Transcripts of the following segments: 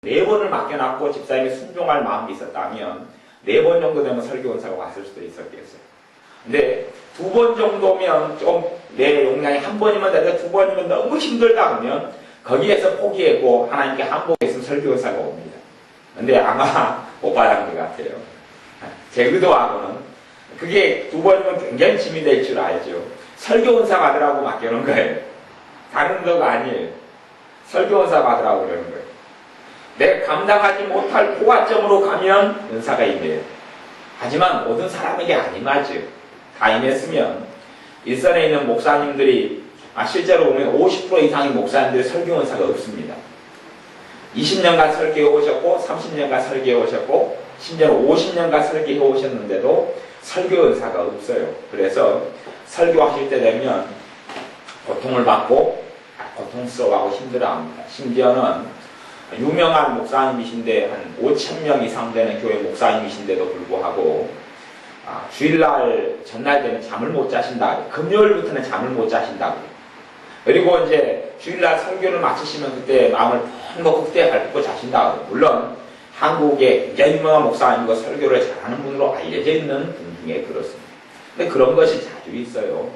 4번을 맡겨놨고 집사님이 순종할 마음이 있었다면 4번 정도 되면 설교원사가 왔을 수도 있었겠어요. 근데 2번 정도면 좀 내 용량이 1번이면 되는데 2번이면 너무 힘들다 그러면 거기에서 포기하고 하나님께 항복했으면 설교원사가 옵니다. 근데 아마 못 받은 것 같아요. 제 의도하고는 그게 2번이면 굉장히 짐이 될 줄 알죠. 설교원사 받으라고 맡겨놓은 거예요. 다른 거가 아니에요. 설교원사 받으라고 그러는 거예요. 내가 감당하지 못할 포화점으로 가면 은사가 임해요. 하지만 모든 사람에게 안 임하죠. 다 임했으면 일선에 있는 목사님들이 실제로 보면 50% 이상의 목사님들이 설교원사가 없습니다. 20년간 설교해 오셨고 30년간 설교해 오셨고 심지어는 50년간 설교해 오셨는데도 설교원사가 없어요. 그래서 설교하실 때 되면 고통을 받고 고통스러워하고 힘들어합니다. 심지어는 유명한 목사님이신데 한 5,000명 이상 되는 교회 목사님이신데도 불구하고 주일날 전날 되면 잠을 못 자신다. 금요일부터는 잠을 못 자신다고. 그리고 이제 주일날 설교를 마치시면 그때 마음을 푹 놓고 그때 밟고 자신다고. 물론 한국의 굉장히 유명한 목사님이고 설교를 잘하는 분으로 알려져 있는 분 중에 그렇습니다. 근데 그런 것이 자주 있어요.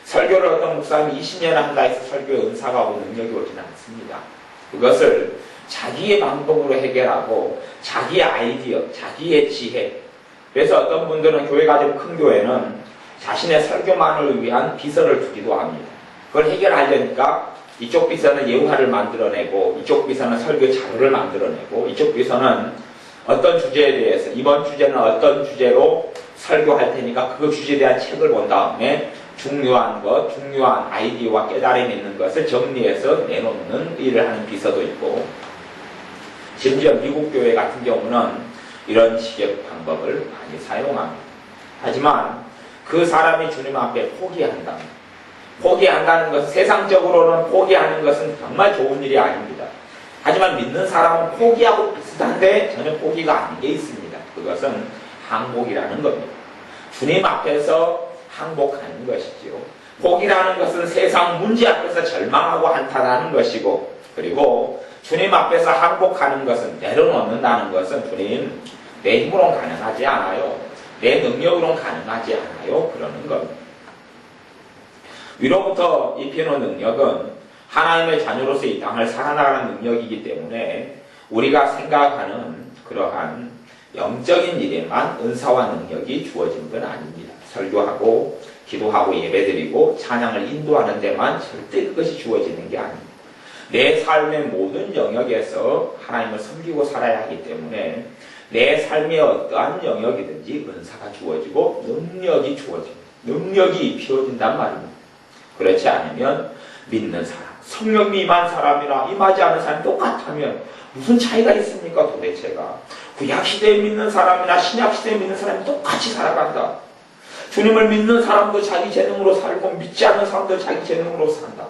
설교를 어떤 목사님이 20년을 한다 해서 설교의 은사가 오고 능력이 오지는 않습니다. 그것을 자기의 방법으로 해결하고 자기의 아이디어, 자기의 지혜. 그래서 어떤 분들은 교회가 좀 큰 교회는 자신의 설교만을 위한 비서를 두기도 합니다. 그걸 해결하려니까 이쪽 비서는 예우화를 만들어내고 이쪽 비서는 설교 자료를 만들어내고 이쪽 비서는 어떤 주제에 대해서 이번 주제는 어떤 주제로 설교할 테니까 그 주제에 대한 책을 본 다음에 중요한 아이디어와 깨달음이 있는 것을 정리해서 내놓는 일을 하는 비서도 있고 심지어 미국 교회 같은 경우는 이런 식의 방법을 많이 사용합니다. 하지만 그 사람이 주님 앞에 포기한다는 것은 세상적으로는 포기하는 것은 정말 좋은 일이 아닙니다. 하지만 믿는 사람은 포기하고 비슷한데 전혀 포기가 아닌 게 있습니다. 그것은 항복이라는 겁니다. 주님 앞에서 항복하는 것이지요. 포기라는 것은 세상 문제 앞에서 절망하고 한탄하는 것이고 그리고 주님 앞에서 항복하는 것은 내려놓는다는 것은 주님 내 힘으로는 가능하지 않아요. 내 능력으로는 가능하지 않아요. 그러는 겁니다. 위로부터 입히는 능력은 하나님의 자녀로서 이 땅을 살아나가는 능력이기 때문에 우리가 생각하는 그러한 영적인 일에만 은사와 능력이 주어진 건 아닙니다. 설교하고 기도하고 예배드리고 찬양을 인도하는 데만 절대 그것이 주어지는 게 아닙니다. 내 삶의 모든 영역에서 하나님을 섬기고 살아야 하기 때문에 내 삶의 어떠한 영역이든지 은사가 주어지고 능력이 주어집니다. 능력이 피워진단 말입니다. 그렇지 않으면 믿는 사람, 성령이 임한 사람이나 임하지 않은 사람이 똑같다면 무슨 차이가 있습니까 도대체가. 구약시대에 믿는 사람이나 신약시대에 믿는 사람이 똑같이 살아간다. 주님을 믿는 사람도 자기 재능으로 살고 믿지 않는 사람도 자기 재능으로 산다.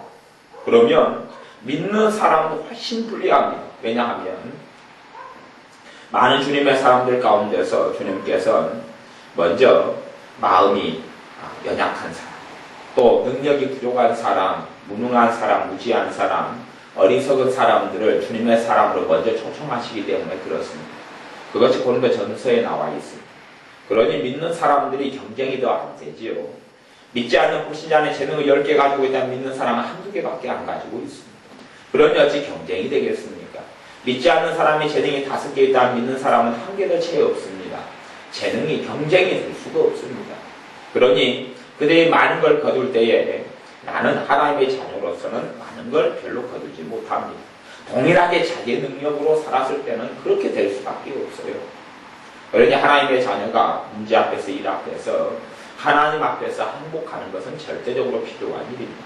그러면 믿는 사람도 훨씬 불리합니다. 왜냐하면 많은 주님의 사람들 가운데서 주님께서는 먼저 마음이 연약한 사람, 또 능력이 부족한 사람, 무능한 사람, 무지한 사람, 어리석은 사람들을 주님의 사람으로 먼저 초청하시기 때문에 그렇습니다. 그것이 고린도 전서에 나와 있습니다. 그러니 믿는 사람들이 경쟁이 더 안 되지요. 믿지 않는 불신자는 재능을 10개 가지고 있다면 믿는 사람은 한두 개밖에 안 가지고 있습니다. 그러니 어찌 경쟁이 되겠습니까? 믿지 않는 사람이 재능이 5개 있다면 믿는 사람은 한 개도 채 없습니다. 재능이 경쟁이 될 수가 없습니다. 그러니 그들이 많은 걸 거둘 때에 나는 하나님의 자녀로서는 많은 걸 별로 거두지 못합니다. 동일하게 자기의 능력으로 살았을 때는 그렇게 될 수밖에 없어요. 그러니 하나님의 자녀가 문제 앞에서 일 앞에서 하나님 앞에서 항복하는 것은 절대적으로 필요한 일입니다.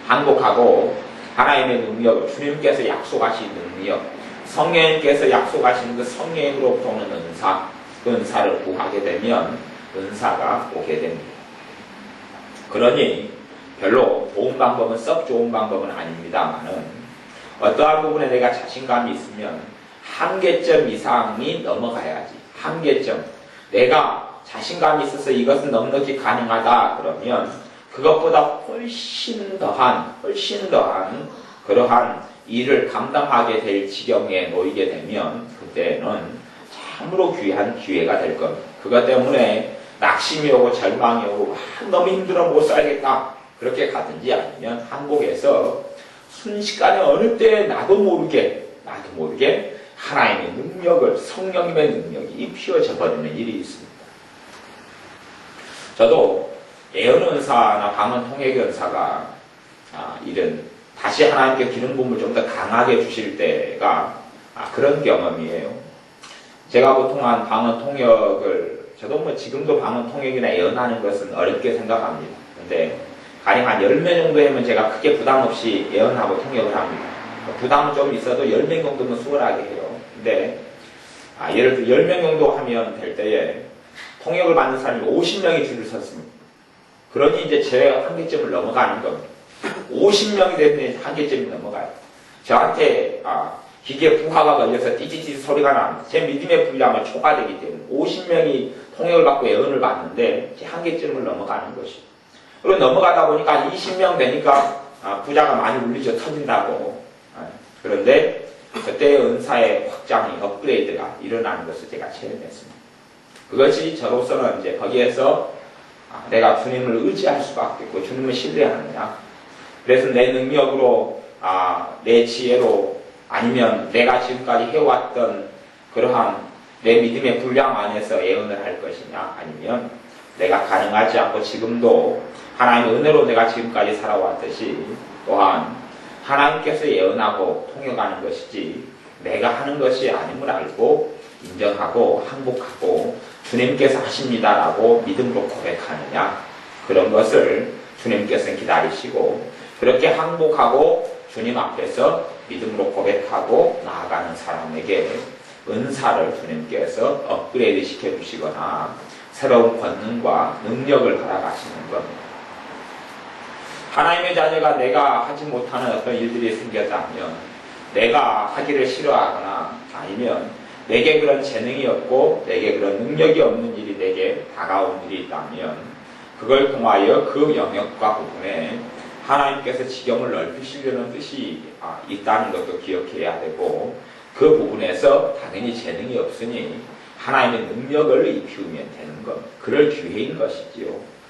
항복하고 하나님의 능력을 주님께서 약속하신 능력, 성령님께서 약속하신 그 성령으로부터 오는 은사, 그 은사를 구하게 되면 은사가 오게 됩니다. 그러니 별로 좋은 방법은 썩 좋은 방법은 아닙니다만은 어떠한 부분에 내가 자신감이 있으면 한계점 이상이 넘어가야지. 한계점. 내가 자신감이 있어서 이것은 넉넉히 가능하다 그러면 그것보다 훨씬 더한 그러한 일을 감당하게 될 지경에 놓이게 되면 그때는 참으로 귀한 기회가 될 겁니다. 그것 때문에 낙심이 오고 절망이 오고 너무 힘들어 못 살겠다 그렇게 가든지, 아니면 항복해서 순식간에 어느 때 나도 모르게 하나님의 능력을, 성령님의 능력이 입히어져 버리는 일이 있습니다. 저도 예언은사나 방언통역은사가 이런 다시 하나님께 기름 부음을 좀 더 강하게 주실 때가 그런 경험이에요. 제가 보통 한 방언통역을, 저도 뭐 지금도 방언통역이나 예언하는 것은 어렵게 생각합니다. 근데 가령 한 10명 정도 하면 제가 크게 부담 없이 예언하고 통역을 합니다. 부담은 좀 있어도 10명 정도면 수월하게 해요. 근데 예를 들어 10명 정도 하면 될 때에 통역을 받는 사람이 50명이 줄을 섰습니다. 그러니 이제 제 한계점을 넘어가는 겁니다. 50명이 되면 한계점이 넘어가요. 저한테 기계 부하가 걸려서 띠띠띠 소리가 납니다. 제 믿음의 분량은 초과되기 때문에 50명이 통역을 받고 예언을 받는데 제 한계점을 넘어가는 것이죠. 그리고 넘어가다 보니까 20명 되니까 부자가 많이 울리죠. 터진다고. 그런데 그때 은사의 확장이, 업그레이드가 일어나는 것을 제가 체험했습니다. 그것이 저로서는 이제 거기에서 내가 주님을 의지할 수밖에 없고 주님을 신뢰하느냐. 그래서 내 능력으로, 내 지혜로, 아니면 내가 지금까지 해왔던 그러한 내 믿음의 분량 안에서 예언을 할 것이냐, 아니면 내가 가능하지 않고 지금도 하나님의 은혜로 내가 지금까지 살아왔듯이 또한 하나님께서 예언하고 통역하는 것이지 내가 하는 것이 아님을 알고 인정하고 항복하고 주님께서 하십니다라고 믿음으로 고백하느냐, 그런 것을 주님께서는 기다리시고 그렇게 항복하고 주님 앞에서 믿음으로 고백하고 나아가는 사람에게 은사를 주님께서 업그레이드 시켜주시거나 새로운 권능과 능력을 받아가시는 겁니다. 하나님의 자녀가 내가 하지 못하는 어떤 일들이 생겼다면, 내가 하기를 싫어하거나 아니면 내게 그런 재능이 없고 내게 그런 능력이 없는 일이 내게 다가온 일이 있다면 그걸 통하여 그 영역과 부분에 하나님께서 지경을 넓히시려는 뜻이 있다는 것도 기억해야 되고, 그 부분에서 당연히 재능이 없으니 하나님의 능력을 입히우면 되는 것, 그럴 기회인 것이지요.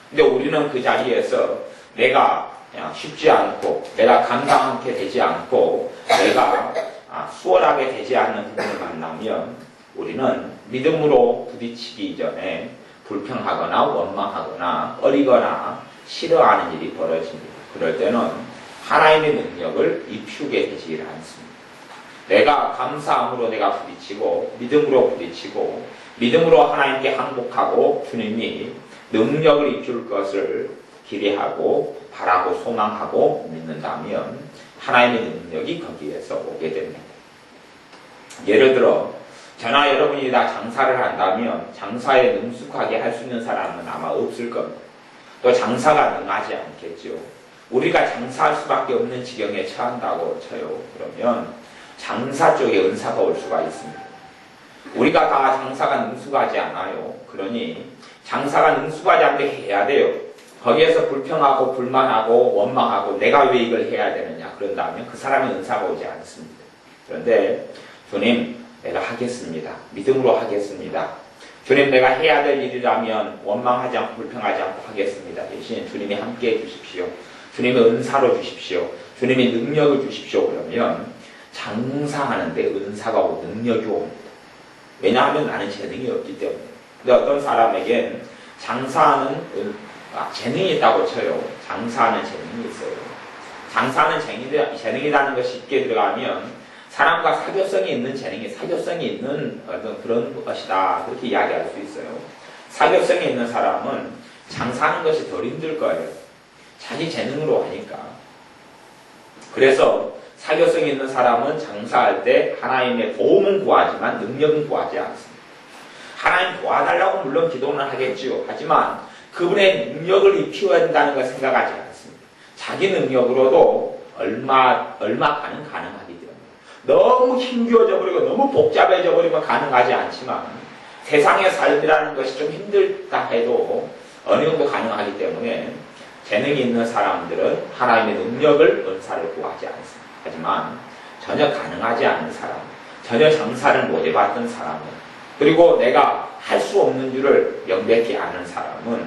근데 우리는 그 자리에서 내가 그냥 쉽지 않고 내가 감당하게 되지 않고 내가 수월하게 되지 않는 부분을 만나면 우리는 믿음으로 부딪히기 이전에 불평하거나 원망하거나 어리거나 싫어하는 일이 벌어집니다. 그럴 때는 하나님의 능력을 입히게 되지 않습니다. 내가 감사함으로 내가 부딪히고 믿음으로 부딪히고 믿음으로 하나님께 항복하고 주님이 능력을 입힐 것을 기대하고 바라고 소망하고 믿는다면 하나님의 능력이 거기에서 오게 됩니다. 예를 들어 저나 여러분이 다 장사를 한다면 장사에 능숙하게 할 수 있는 사람은 아마 없을 겁니다. 또 장사가 능하지 않겠죠. 우리가 장사할 수밖에 없는 지경에 처한다고 쳐요. 그러면 장사 쪽에 은사가 올 수가 있습니다. 우리가 다 장사가 능숙하지 않아요. 그러니 장사가 능숙하지 않게 해야 돼요. 거기에서 불평하고 불만하고 원망하고 내가 왜 이걸 해야 되느냐 그런다면 그 사람의 은사가 오지 않습니다. 그런데 주님 내가 하겠습니다. 믿음으로 하겠습니다. 주님 내가 해야 될 일이라면 원망하지 않고 불평하지 않고 하겠습니다. 대신 주님이 함께해 주십시오. 주님의 은사로 주십시오. 주님의 능력을 주십시오. 그러면 장사하는데 은사가 오고 능력이 옵니다. 왜냐하면 나는 재능이 없기 때문에. 근데 어떤 사람에겐 장사하는 재능이 있다고 쳐요. 장사하는 재능이 있어요. 장사하는 재능이라는 것이 쉽게 들어가면 사람과 사교성이 있는 재능이 사교성이 있는 어떤 그런 것이다. 그렇게 이야기할 수 있어요. 사교성이 있는 사람은 장사하는 것이 덜 힘들 거예요. 자기 재능으로 하니까. 그래서 사교성이 있는 사람은 장사할 때 하나님의 도움은 구하지만 능력은 구하지 않습니다. 하나님 도와달라고 물론 기도는 하겠지요. 하지만 그분의 능력을 입히어야 된다는 걸 생각하지 않습니다. 자기 능력으로도 얼마 가능하기 때문에 너무 힘겨워져 버리고 너무 복잡해져 버리면 가능하지 않지만 세상의 삶이라는 것이 좀 힘들다 해도 어느 정도 가능하기 때문에 재능이 있는 사람들은 하나님의 능력을 은사를 구하지 않습니다. 하지만 전혀 가능하지 않은 사람, 전혀 장사를 못 해봤던 사람은, 그리고 내가 할 수 없는 줄을 명백히 아는 사람은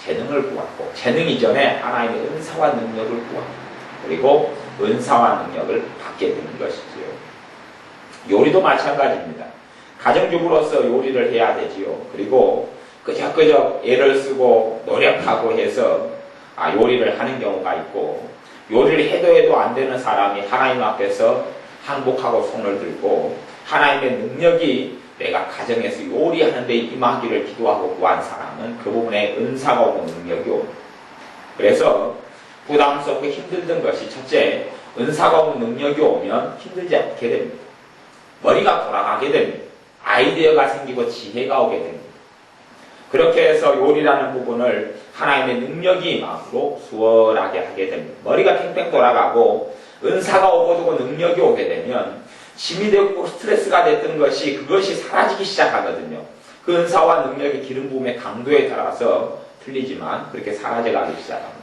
재능을 구하고, 재능 이전에 하나님의 은사와 능력을 구하고, 그리고 은사와 능력을 받게 되는 것이지요. 요리도 마찬가지입니다. 가정주부로서 요리를 해야 되지요. 그리고 그저 애를 쓰고 노력하고 해서 요리를 하는 경우가 있고, 요리를 해도 안 되는 사람이 하나님 앞에서 항복하고 손을 들고 하나님의 능력이 내가 가정에서 요리하는 데 임하기를 기도하고 구한 사람은 그 부분에 은사가 오는 능력이 옵니다. 그래서 부담스럽고 힘들던 것이, 첫째, 은사가 오는 능력이 오면 힘들지 않게 됩니다. 머리가 돌아가게 됩니다. 아이디어가 생기고 지혜가 오게 됩니다. 그렇게 해서 요리라는 부분을 하나님의 능력이 임함으로 수월하게 하게 됩니다. 머리가 팽팽 돌아가고 은사가 오고 능력이 오게 되면 짐이 되고 스트레스가 됐던 것이, 그것이 사라지기 시작하거든요. 그 은사와 능력의 기름 부음의 강도에 따라서 틀리지만 그렇게 사라져가기 시작합니다.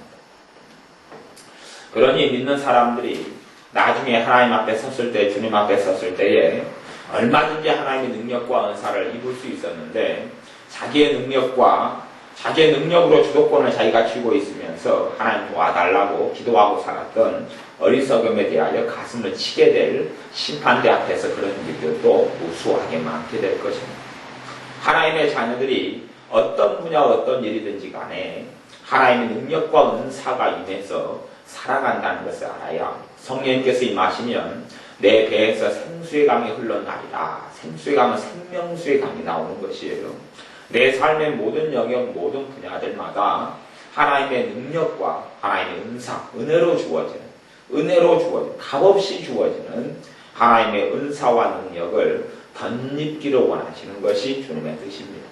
그러니 믿는 사람들이 나중에 하나님 앞에 섰을 때, 주님 앞에 섰을 때에 얼마든지 하나님의 능력과 은사를 입을 수 있었는데, 자기의 능력으로 주도권을 자기가 쥐고 있으면서 하나님 와달라고 기도하고 살았던 어리석음에 대하여 가슴을 치게 될 심판대 앞에서 그런 일들도 무수하게 많게 될 것입니다. 하나님의 자녀들이 어떤 분야 어떤 일이든지 간에 하나님의 능력과 은사가 임해서 살아간다는 것을 알아야 합니다. 성령님께서 임하시면 내 배에서 생수의 강이 흘러나리라. 생수의 강은 생명수의 강이 나오는 것이에요. 내 삶의 모든 영역, 모든 분야들마다 하나님의 능력과 하나님의 은사, 은혜로 주어지는, 값없이 주어지는 하나님의 은사와 능력을 덧입기를 원하시는 것이 주님의 뜻입니다.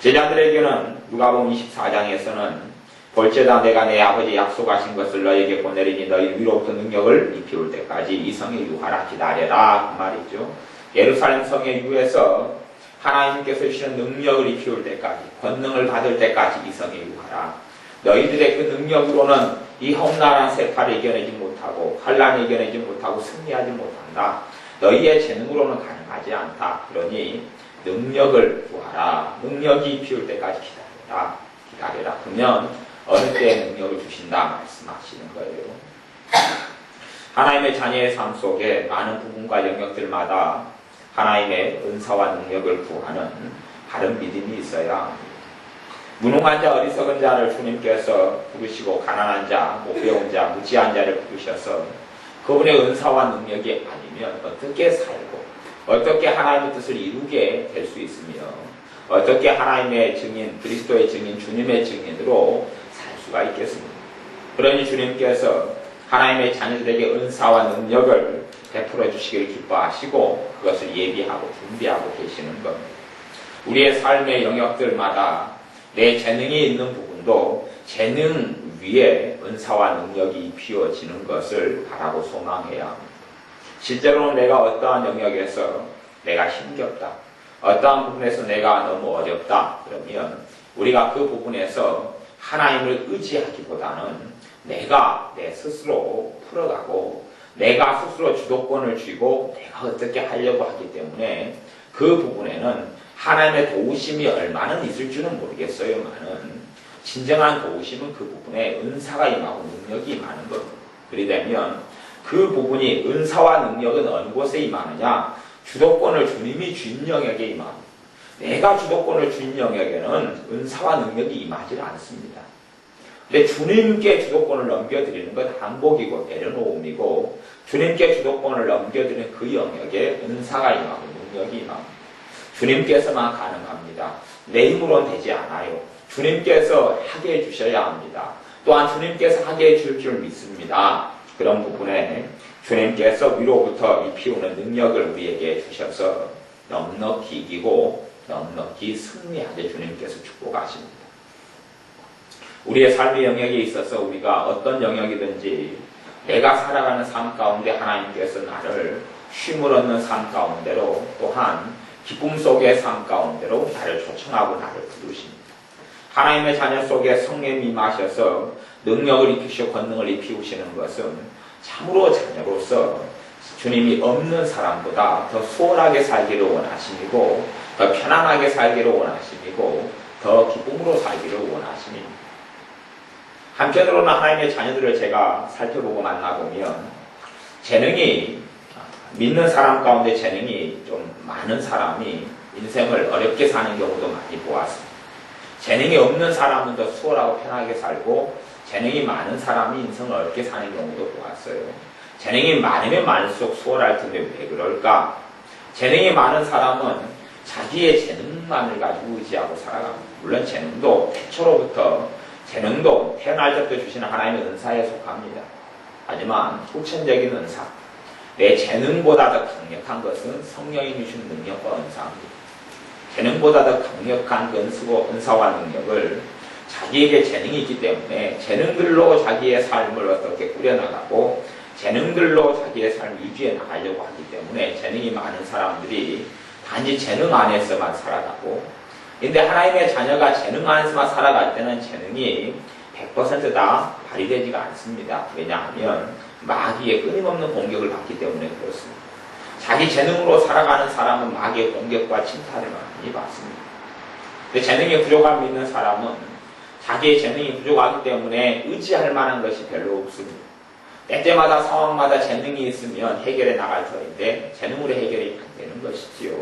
제자들에게는 누가복음 24장에서는 볼지어다 내가 내 아버지 약속하신 것을 너에게 보내리니 너희 위로부터 능력을 입히올 때까지 이 성에 유하라, 기다려라, 그 말이죠. 예루살렘 성에 유해서 하나님께서 주시는 능력을 입히올 때까지, 권능을 받을 때까지 이 성에 유하라. 너희들의 그 능력으로는 이 험난한 세파를 이겨내지 못하고 환난을 이겨내지 못하고 승리하지 못한다. 너희의 재능으로는 가능하지 않다. 그러니 능력을 구하라. 능력이 입히올 때까지 기다려라. 그러면 어느 때에 능력을 주신다 말씀하시는 거예요. 하나님의 자녀의 삶 속에 많은 부분과 영역들마다 하나님의 은사와 능력을 구하는 바른 믿음이 있어야 합니다. 무능한 자, 어리석은 자를 주님께서 부르시고 가난한 자, 못 배운 자, 무지한 자를 부르셔서 그분의 은사와 능력이 아니면 어떻게 살고 어떻게 하나님의 뜻을 이루게 될 수 있으며 어떻게 하나님의 증인, 그리스도의 증인, 주님의 증인으로 살 수가 있겠습니까? 그러니 주님께서 하나님의 자녀들에게 은사와 능력을 베풀어 주시기를 기뻐하시고 그것을 예비하고 준비하고 계시는 겁니다. 우리의 삶의 영역들마다 내 재능이 있는 부분도 재능 위에 은사와 능력이 피워지는 것을 바라고 소망해야 합니다. 실제로는 내가 어떠한 영역에서 내가 힘겹다, 어떠한 부분에서 내가 너무 어렵다 그러면 우리가 그 부분에서 하나님을 의지하기보다는 내가 내 스스로 풀어가고 내가 스스로 주도권을 쥐고 내가 어떻게 하려고 하기 때문에 그 부분에는 하나님의 도우심이 얼마나 있을지는 모르겠어요만은 진정한 도우심은 그 부분에 은사가 임하고 능력이 임하는 겁니다. 그러되면 그 부분이 은사와 능력은 어느 곳에 임하느냐? 주도권을 주님이 쥔 영역에 임합니다. 내가 주도권을 쥔 영역에는 은사와 능력이 임하지 않습니다. 근데 주님께 주도권을 넘겨드리는 건 항복이고 내려놓음이고 주님께 주도권을 넘겨드리는 그 영역에 은사가 임하고 능력이 임합니다. 주님께서만 가능합니다. 내 힘으로는 되지 않아요. 주님께서 하게 해주셔야 합니다. 또한 주님께서 하게 해줄 줄 믿습니다. 그런 부분에 주님께서 위로부터 입히우는 능력을 우리에게 주셔서 넉넉히 이기고 넉넉히 승리하게 주님께서 축복하십니다. 우리의 삶의 영역에 있어서 우리가 어떤 영역이든지 내가 살아가는 삶 가운데 하나님께서 나를 쉼을 얻는 삶 가운데로 또한 기쁨 속의 삶 가운데로 나를 초청하고 나를 부르십니다. 하나님의 자녀 속에 성령이 임하셔서 능력을 입히시고 권능을 입히우시는 것은 참으로 자녀로서 주님이 없는 사람보다 더 수월하게 살기를 원하심이고 더 편안하게 살기를 원하심이고 더 기쁨으로 살기를 원하심입니다. 한편으로는 하나님의 자녀들을 제가 살펴보고 만나보면 믿는 사람 가운데 재능이 좀 많은 사람이 인생을 어렵게 사는 경우도 많이 보았습니다. 재능이 없는 사람은 더 수월하고 편하게 살고 재능이 많은 사람이 인생을 어렵게 사는 경우도 보았어요. 재능이 많으면 많을수록 수월할 텐데 왜 그럴까? 재능이 많은 사람은 자기의 재능만을 가지고 의지하고 살아갑니다. 물론 재능도 태어날 때부터 주시는 하나님의 은사에 속합니다. 하지만 후천적인 은사, 내 재능보다 더 강력한 것은 성령이 주시는 능력과 은사입니다. 재능보다 더 강력한 그 은사와 능력을 자기에게 재능이 있기 때문에 재능들로 자기의 삶을 어떻게 꾸려나가고 재능들로 자기의 삶을 유지해 나가려고 하기 때문에 재능이 많은 사람들이 단지 재능 안에서만 살아가고, 근데 하나님의 자녀가 재능 안에서만 살아갈 때는 재능이 100% 다 발휘되지가 않습니다. 왜냐하면 마귀의 끊임없는 공격을 받기 때문에 그렇습니다. 자기 재능으로 살아가는 사람은 마귀의 공격과 침탈을 많이 받습니다. 근데 재능이 부족함 있는 사람은 자기의 재능이 부족하기 때문에 의지할 만한 것이 별로 없습니다. 때때마다 상황마다 재능이 있으면 해결해 나갈 터인데 재능으로 해결이 안 되는 것이지요.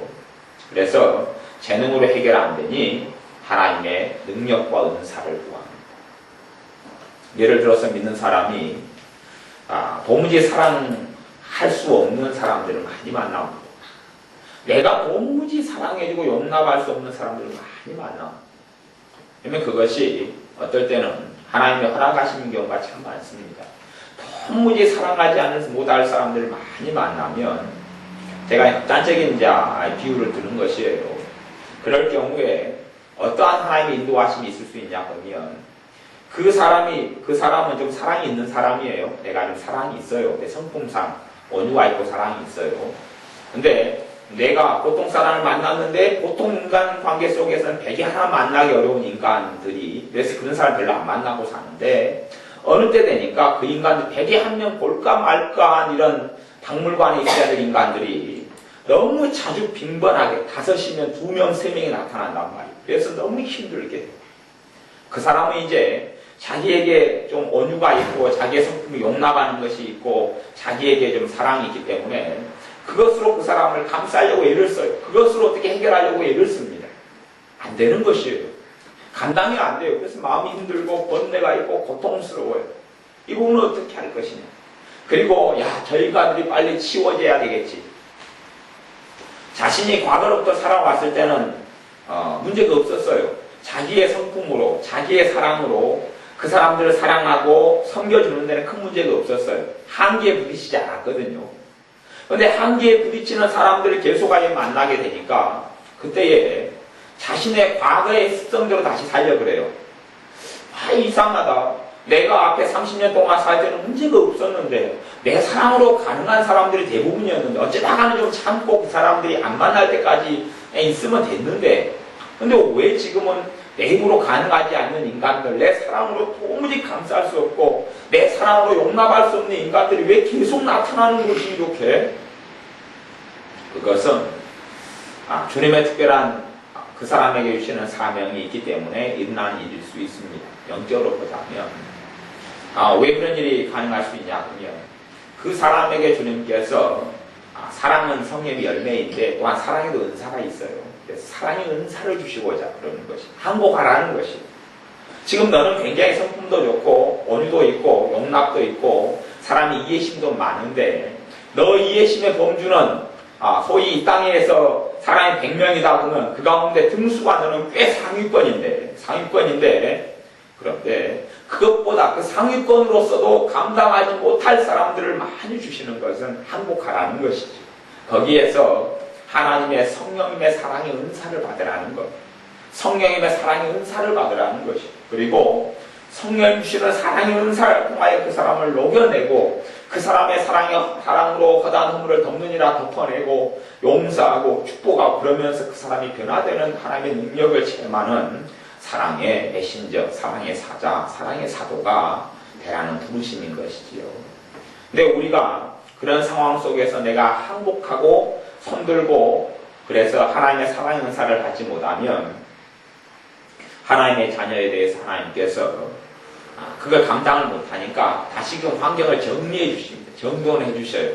그래서 재능으로 해결 안 되니 하나님의 능력과 은사를 구합니다. 예를 들어서 믿는 사람이 도무지 사랑할 수 없는 사람들을 많이 만납니다. 내가 도무지 사랑해주고 용납할 수 없는 사람들을 많이 만납니다. 그러면 그것이 어떨 때는 하나님의 허락하시는 경우가 참 많습니다. 도무지 사랑하지 못할 사람들을 많이 만나면 제가 극단적인 비유를 드는 것이에요. 그럴 경우에 어떠한 하나님의 인도하심이 있을 수 있냐 하면 그 사람은 좀 사랑이 있는 사람이에요. 내가 좀 사랑이 있어요. 내 성품상 온유가 있고 사랑이 있어요. 근데 내가 보통 사람을 만났는데 보통 인간 관계 속에서는 백이 하나 만나기 어려운 인간들이, 그래서 그런 사람 별로 안 만나고 사는데 어느 때 되니까 그 인간들 백이 한 명 볼까 말까 한 이런 박물관에 있어야 될 인간들이 너무 자주 빈번하게 5이면 2명, 3명이 나타난단 말이에요. 그래서 너무 힘들게 돼요. 그 사람은 이제 자기에게 좀 온유가 있고 자기의 성품을 용납하는 것이 있고 자기에게 좀 사랑이 있기 때문에 그것으로 그 사람을 감싸려고 애를 써요. 그것으로 어떻게 해결하려고 애를 씁니다. 안 되는 것이에요. 감당이 안 돼요. 그래서 마음이 힘들고 번뇌가 있고 고통스러워요. 이 부분은 어떻게 할 것이냐. 그리고 저 인간들이 빨리 치워져야 되겠지. 자신이 과거로부터 살아왔을 때는 문제가 없었어요. 자기의 성품으로 자기의 사랑으로 그 사람들을 사랑하고 섬겨주는 데는 큰 문제가 없었어요. 한계에 부딪히지 않았거든요. 그런데 한계에 부딪히는 사람들을 계속하게 만나게 되니까 그때에 자신의 과거의 습성대로 다시 살려고 그래요. 이상하다. 내가 앞에 30년 동안 살 때는 문제가 없었는데 내 사랑으로 가능한 사람들이 대부분이었는데 어쩌다가는 좀 참고 그 사람들이 안 만날 때까지 있으면 됐는데 근데 왜 지금은 내 힘으로 가능하지 않는 인간들, 내 사랑으로 도무지 감쌀 수 없고 내 사랑으로 용납할 수 없는 인간들이 왜 계속 나타나는 것이 이렇게? 그것은 주님의 특별한 그 사람에게 주시는 사명이 있기 때문에 일어나는 일일 수 있습니다. 영적으로 보자면 왜 그런 일이 가능할 수 있냐 하면 그 사람에게 주님께서 사랑은 성령의 열매인데 또한 사랑에도 은사가 있어요. 그래서 사랑의 은사를 주시고자 그러는 것이 항복하라는 것이. 지금 너는 굉장히 성품도 좋고 온유도 있고 용납도 있고 사람이 이해심도 많은데 너 이해심의 범주는 소위 이 땅에서 사람이 100명이다 보면 그 가운데 등수가 너는 꽤 상위권인데 그런데 그것보다 그 상위권으로서도 감당하지 못할 사람들을 많이 주시는 것은 항복하라는 것이죠. 거기에서 하나님의 성령님의 사랑의 은사를 받으라는 것, 성령님의 사랑의 은사를 받으라는 것이. 그리고 성령 주시는 사랑의 은사를 통하여 그 사람을 녹여내고 그 사람의 사랑으로 허다한 허물을 덮느니라 덮어내고 용서하고 축복하고 그러면서 그 사람이 변화되는 하나님의 능력을 체험하는 사랑의 메신저, 사랑의 사자, 사랑의 사도가 되라는 부르심인 것이지요. 근데 우리가 그런 상황 속에서 내가 항복하고 손들고 그래서 하나님의 사랑의 은사를 받지 못하면 하나님의 자녀에 대해서 하나님께서 그걸 감당을 못하니까 다시금 환경을 정리해 주십니다. 정돈해 주셔요.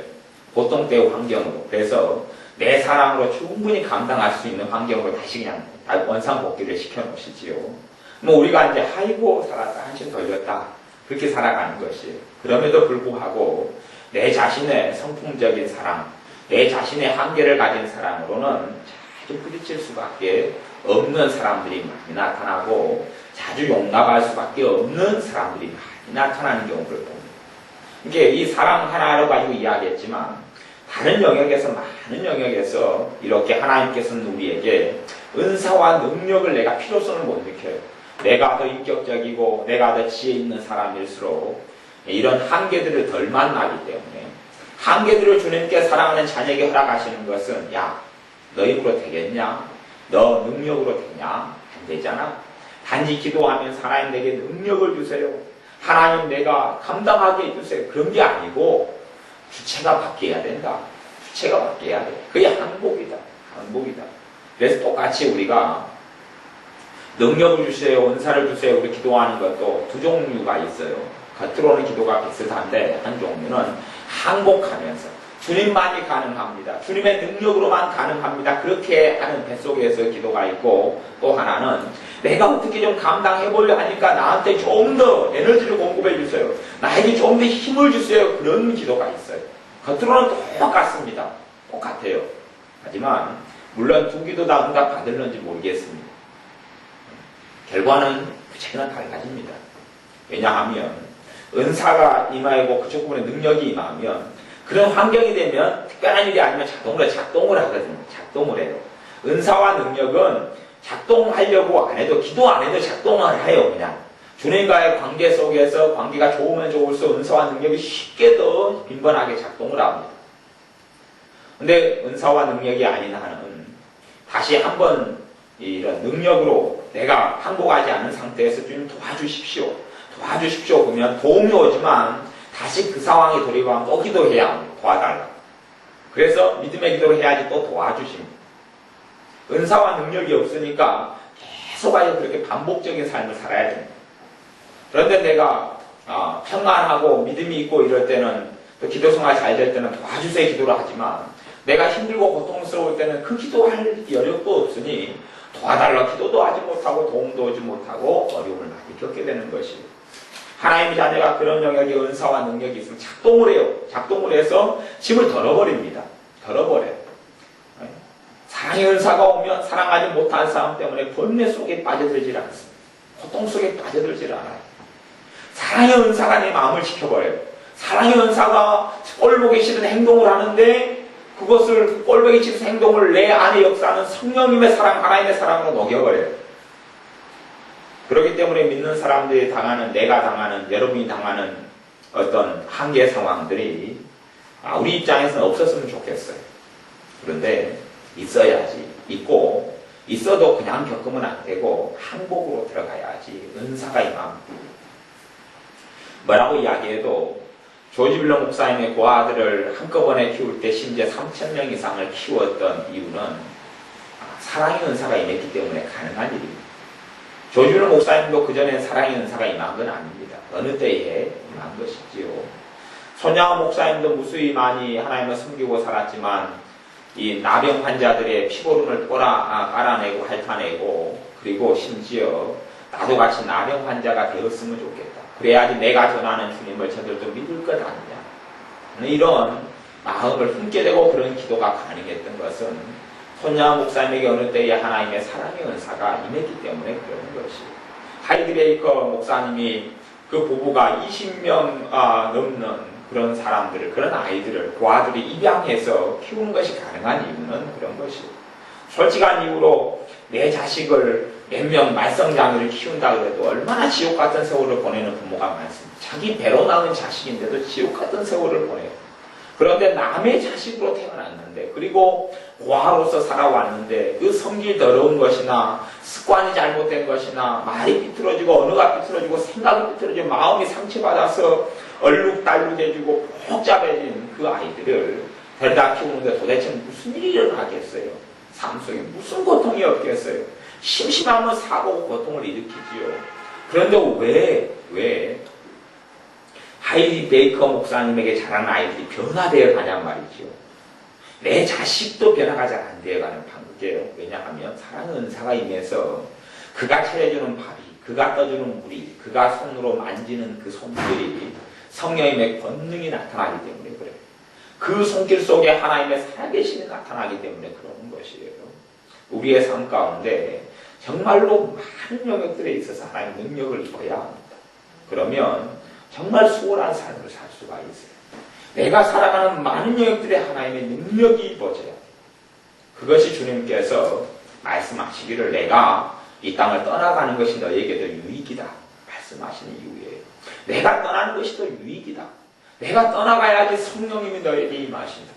보통 때의 환경으로. 그래서 내 사랑으로 충분히 감당할 수 있는 환경으로 다시 그냥 원상복귀를 시켜놓으시지요. 뭐 우리가 이제 아이고 살았다 한심 돌렸다 그렇게 살아가는 것이 그럼에도 불구하고 내 자신의 성품적인 사랑 내 자신의 한계를 가진 사랑으로는 자주 부딪힐 수밖에 없는 사람들이 많이 나타나고 자주 용납할 수밖에 없는 사람들이 많이 나타나는 경우를 봅니다. 이게 이 사랑 하나로 가지고 이야기했지만 다른 영역에서 많은 영역에서 이렇게 하나님께서는 우리에게 은사와 능력을 내가 필요성을 못 느껴요. 내가 더 인격적이고 내가 더 지혜 있는 사람일수록 이런 한계들을 덜 만나기 때문에 한계들을 주님께 사랑하는 자녀에게 허락하시는 것은 야, 너 힘으로 되겠냐? 너 능력으로 되냐? 안 되잖아. 단지 기도하면 하나님 내게 능력을 주세요. 하나님 내가 감당하게 해주세요. 그런 게 아니고 주체가 바뀌어야 된다. 주체가 바뀌어야 돼. 그게 항복이다. 항복이다. 그래서 똑같이 우리가 능력을 주세요. 은사를 주세요. 우리 기도하는 것도 두 종류가 있어요. 겉으로는 기도가 비슷한데 한 종류는 항복하면서 주님만이 가능합니다. 주님의 능력으로만 가능합니다. 그렇게 하는 뱃속에서 기도가 있고 또 하나는 내가 어떻게 좀 감당해보려 하니까 나한테 좀 더 에너지를 공급해 주세요. 나에게 좀 더 힘을 주세요. 그런 기도가 있어요. 겉으로는 똑같습니다. 똑같아요. 하지만 물론 두 기도 다 응답 받을는지 모르겠습니다. 결과는 그 차이는 달라집니다. 왜냐하면 은사가 임하고 그쪽 부분에 능력이 임하면 그런 환경이 되면 특별한 일이 아니면 자동으로 작동을 하거든요. 작동을 해요. 은사와 능력은 작동하려고 안 해도 기도 안 해도 작동을 해요. 그냥 주님과의 관계 속에서 관계가 좋으면 좋을수록 은사와 능력이 쉽게 더 빈번하게 작동을 합니다. 근데 은사와 능력이 아닌 한은 다시 한번 이런 능력으로 내가 항복하지 않은 상태에서 주님 도와주십시오. 도와주십시오. 그러면 도움이 오지만 다시 그 상황에 돌입하면 또 기도해야 합니다. 도와달라. 그래서 믿음의 기도를 해야지 또 도와주십니다. 은사와 능력이 없으니까 계속하여 그렇게 반복적인 삶을 살아야 됩니다. 그런데 내가 평안하고 믿음이 있고 이럴 때는 또 기도 생활 잘 될 때는 도와주세요 기도를 하지만 내가 힘들고 고통스러울 때는 그 기도할 여력도 없으니 도와달라 기도도 하지 못하고 도움도 오지 못하고 어려움을 많이 겪게 되는 것이에요. 하나님의 자녀가 그런 영역에 은사와 능력이 있으면 작동을 해요. 작동을 해서 짐을 덜어버립니다. 덜어버려요. 사랑의 은사가 오면 사랑하지 못한 사람 때문에 번뇌 속에 빠져들질 않습니다. 고통 속에 빠져들질 않아요. 사랑의 은사가 내 마음을 지켜버려요. 사랑의 은사가 꼴보기 싫은 행동을 하는데 그것을 꼴보기 싫은 행동을 내 안에 역사하는 성령님의 사랑, 하나님의 사랑으로 녹여버려요. 그렇기 때문에 믿는 사람들이 당하는, 내가 당하는, 여러분이 당하는 어떤 한계 상황들이 우리 입장에서는 없었으면 좋겠어요. 그런데 있어야지. 있고 있어도 그냥 겪으면 안 되고 항복으로 들어가야지 은사가 임합니다. 뭐라고 이야기해도 조지 빌러 목사님의 고아들을 한꺼번에 키울 때 심지어 3,000명 이상을 키웠던 이유는 사랑의 은사가 임했기 때문에 가능한 일입니다. 조지 빌러 목사님도 그전엔 사랑의 은사가 임한 건 아닙니다. 어느 때에 임한 것이지요. 손양호 목사님도 무수히 많이 하나님을 섬기고 살았지만 이 나병 환자들의 피고름을 깔아내고 핥아내고 그리고 심지어 나도 같이 나병 환자가 되었으면 좋겠다. 그래야지 내가 전하는 주님을 저들도 믿을 것 아니냐. 이런 마음을 품게 되고 그런 기도가 가능했던 것은 손양호 목사님에게 어느 때에 하나님의 사랑의 은사가 임했기 때문에 그러는 것이에요. 하이드베이커 목사님이 그 부부가 20명 넘는 그런 사람들을, 그런 아이들을 고아들이 입양해서 키우는 것이 가능한 이유는 그런 것이에요. 솔직한 이유로 내 자식을 몇 명 말썽장애를 키운다 그래도 얼마나 지옥 같은 세월을 보내는 부모가 많습니다. 자기 배로 낳은 자식인데도 지옥 같은 세월을 보내요. 그런데 남의 자식으로 태어났는데 그리고 고아로서 살아왔는데 그 성질 더러운 것이나 습관이 잘못된 것이나 말이 삐뚤어지고 언어가 삐뚤어지고 생각이 삐뚤어지고 마음이 상처받아서 얼룩달룩해지고 복잡해진 그 아이들을 데려다 키우는데 도대체 무슨 일이 일어나겠어요? 삶 속에 무슨 고통이 없겠어요? 심심하면 사고 고통을 일으키지요. 그런데 왜 하일리 베이커 목사님에게 자란 아이들이 변화되어 가냔 말이죠. 내 자식도 변화가 잘 안 되어가는 판국이에요. 왜냐하면 사랑의 은사가 임해서 그가 차려주는 밥이, 그가 떠주는 물이, 그가 손으로 만지는 그 손들이 성령님의 권능이 나타나기 때문에 그래요. 그 손길 속에 하나님의 살아계심이 나타나기 때문에 그러는 것이에요. 우리의 삶 가운데 정말로 많은 영역들에 있어서 하나님의 능력을 입어야 합니다. 그러면 정말 수월한 삶을 살 수가 있어요. 내가 살아가는 많은 영역들에 하나님의 능력이 입어져야 돼요. 그것이 주님께서 말씀하시기를 내가 이 땅을 떠나가는 것이 너에게도 유익이다 말씀하시는 이유예요. 내가 떠나는 것이 더 유익이다. 내가 떠나가야지 성령님이 너에게 임하신다.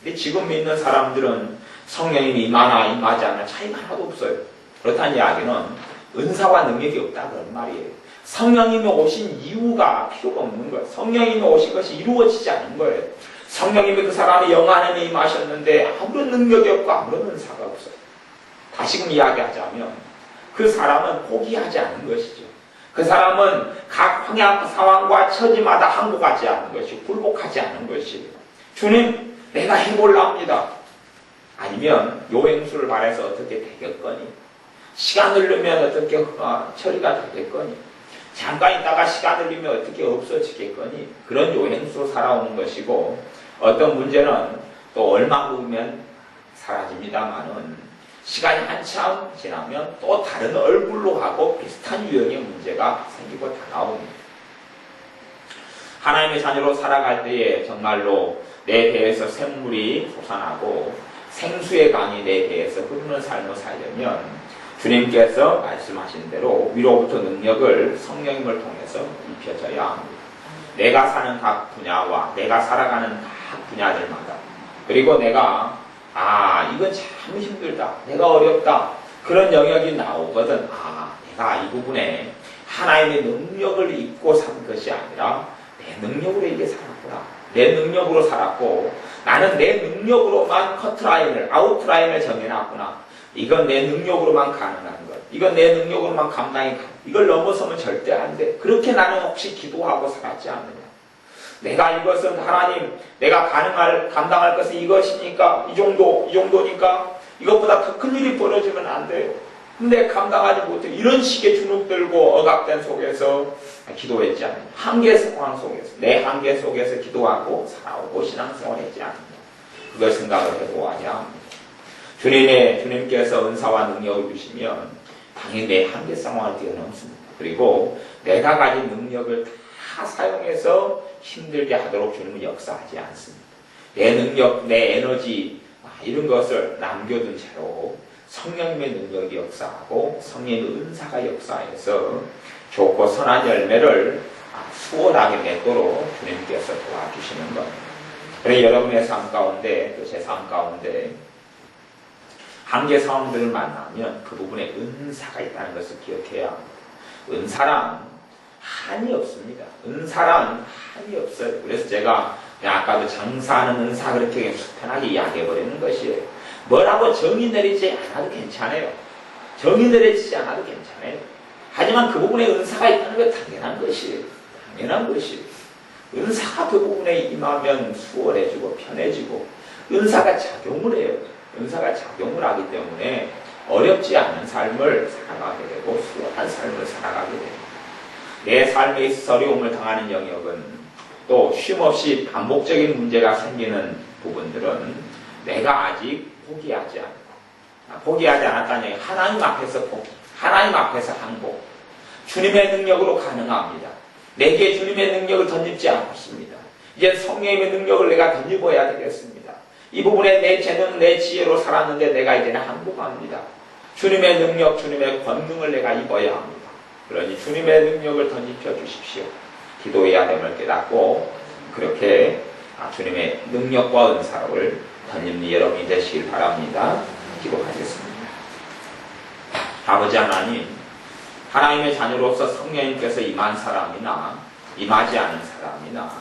근데 지금 믿는 사람들은 성령님이 임하나 임하지 않나 차이가 하나도 없어요. 그렇다는 이야기는 은사와 능력이 없다 그런 말이에요. 성령님이 오신 이유가 필요가 없는 거예요. 성령님이 오신 것이 이루어지지 않은 거예요. 성령님이 그 사람의 영 안에 임하셨는데 아무런 능력이 없고 아무런 은사가 없어요. 다시금 이야기하자면 그 사람은 포기하지 않은 것이죠. 그 사람은 각 황야 상황과 처지마다 항복하지 않은 것이고 굴복하지 않은 것이에요. 주님 내가 해볼라 합니다. 아니면 요행수를 말해서 어떻게 되겠거니, 시간 흐르면 어떻게 처리가 되겠거니, 잠깐 있다가 시간 흐르면 어떻게 없어지겠거니, 그런 요행수로 살아오는 것이고, 어떤 문제는 또 얼마 후면 사라집니다만은 시간이 한참 지나면 또 다른 얼굴로 하고 비슷한 유형의 문제가 생기고 다 나옵니다. 하나님의 자녀로 살아갈 때에 정말로 내 배에서 샘물이 솟아나고 생수의 강이 내 배에서 흐르는 삶을 살려면 주님께서 말씀하신 대로 위로부터 능력을 성령님을 통해서 입혀져야 합니다. 내가 사는 각 분야와 내가 살아가는 각 분야들마다, 그리고 내가 이건 참 힘들다, 내가 어렵다, 그런 영역이 나오거든. 내가 이 부분에 하나님의 능력을 입고 산 것이 아니라 내 능력으로 이게 살았구나. 내 능력으로 살았고 나는 내 능력으로만 커트라인을, 아웃라인을 정해놨구나. 이건 내 능력으로만 가능한 것. 이건 내 능력으로만 감당이 가능. 이걸 넘어서면 절대 안 돼. 그렇게 나는 혹시 기도하고 살았지 않느냐. 내가 이것은 하나님, 내가 감당할 것은 이것이니까, 이 정도니까, 이것보다 더 큰 일이 벌어지면 안 돼요. 근데 감당하지 못해. 이런 식의 주눅들고 억압된 속에서 기도했지 않느냐. 한계 상황 속에서, 내 한계 속에서 기도하고 살아오고 신앙생활을 했지 않느냐. 그걸 생각을 해보아야 합니다. 주님께서 은사와 능력을 주시면 당연히 내 한계 상황을 뛰어넘습니다. 그리고 내가 가진 능력을 다 사용해서 힘들게 하도록 주님은 역사하지 않습니다. 내 능력, 내 에너지 이런 것을 남겨둔 채로 성령님의 능력이 역사하고 성령의 은사가 역사해서 좋고 선한 열매를 수월하게 맺도록 주님께서 도와주시는 겁니다. 그래서 여러분의 삶 가운데 또 제 삶 가운데 한계 상황들을 만나면 그 부분에 은사가 있다는 것을 기억해야 합니다. 은사란 한이 없습니다. 은사란 한이 없어요. 그래서 제가 아까도 장사하는 은사 그렇게 편하게 이야기해버리는 것이에요. 뭐라고 정의 내리지 않아도 괜찮아요. 정의 내리지 않아도 괜찮아요. 하지만 그 부분에 은사가 있다는 건 당연한 것이에요. 당연한 것이에요. 은사가 그 부분에 임하면 수월해지고 편해지고 은사가 작용을 해요. 은사가 작용을 하기 때문에 어렵지 않은 삶을 살아가게 되고 수월한 삶을 살아가게 됩니다. 내 삶에 있어서 어려움을 당하는 영역은 또 쉼없이 반복적인 문제가 생기는 부분들은 내가 아직 포기하지 않고, 포기하지 않았다는 얘기, 하나님 앞에서 포기, 하나님 앞에서 항복, 주님의 능력으로 가능합니다. 내게 주님의 능력을 던지지 않았습니다. 이제 성령님의 능력을 내가 던져봐야 되겠습니다. 이 부분에 내 재능, 내 지혜로 살았는데 내가 이제는 항복합니다. 주님의 능력, 주님의 권능을 내가 입어야 합니다. 그러니 주님의 능력을 던지켜 주십시오. 기도해야 됨을 깨닫고 그렇게 주님의 능력과 은사를 던지는 여러분이 되시길 바랍니다. 기도하겠습니다. 아버지 하나님, 하나님의 자녀로서 성령님께서 임한 사람이나 임하지 않은 사람이나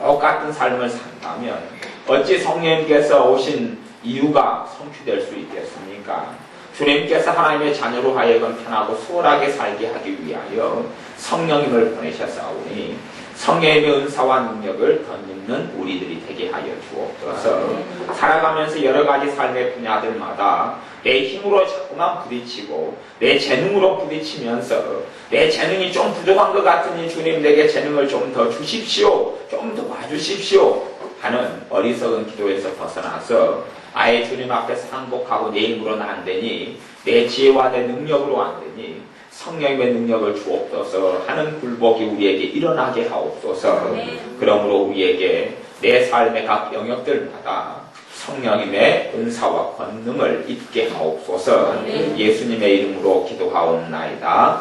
똑같은 삶을 산다면 어찌 성령님께서 오신 이유가 성취될 수 있겠습니까? 주님께서 하나님의 자녀로 하여금 편하고 수월하게 살게 하기 위하여 성령님을 보내셨사오니 성령님의 은사와 능력을 덧입는 우리들이 되게 하여 주옵소서. 살아가면서 여러 가지 삶의 분야들마다 내 힘으로 자꾸만 부딪히고 내 재능으로 부딪히면서 내 재능이 좀 부족한 것 같으니 주님 내게 재능을 좀 더 주십시오, 좀 더 봐주십시오 하는 어리석은 기도에서 벗어나서 아예 주님 앞에서 항복하고 내 힘으로는 안 되니 내 지혜와 내 능력으로 안 되니 성령님의 능력을 주옵소서 하는 굴복이 우리에게 일어나게 하옵소서. 그러므로 우리에게 내 삶의 각 영역들마다 성령님의 은사와 권능을 입게 하옵소서. 예수님의 이름으로 기도하옵나이다.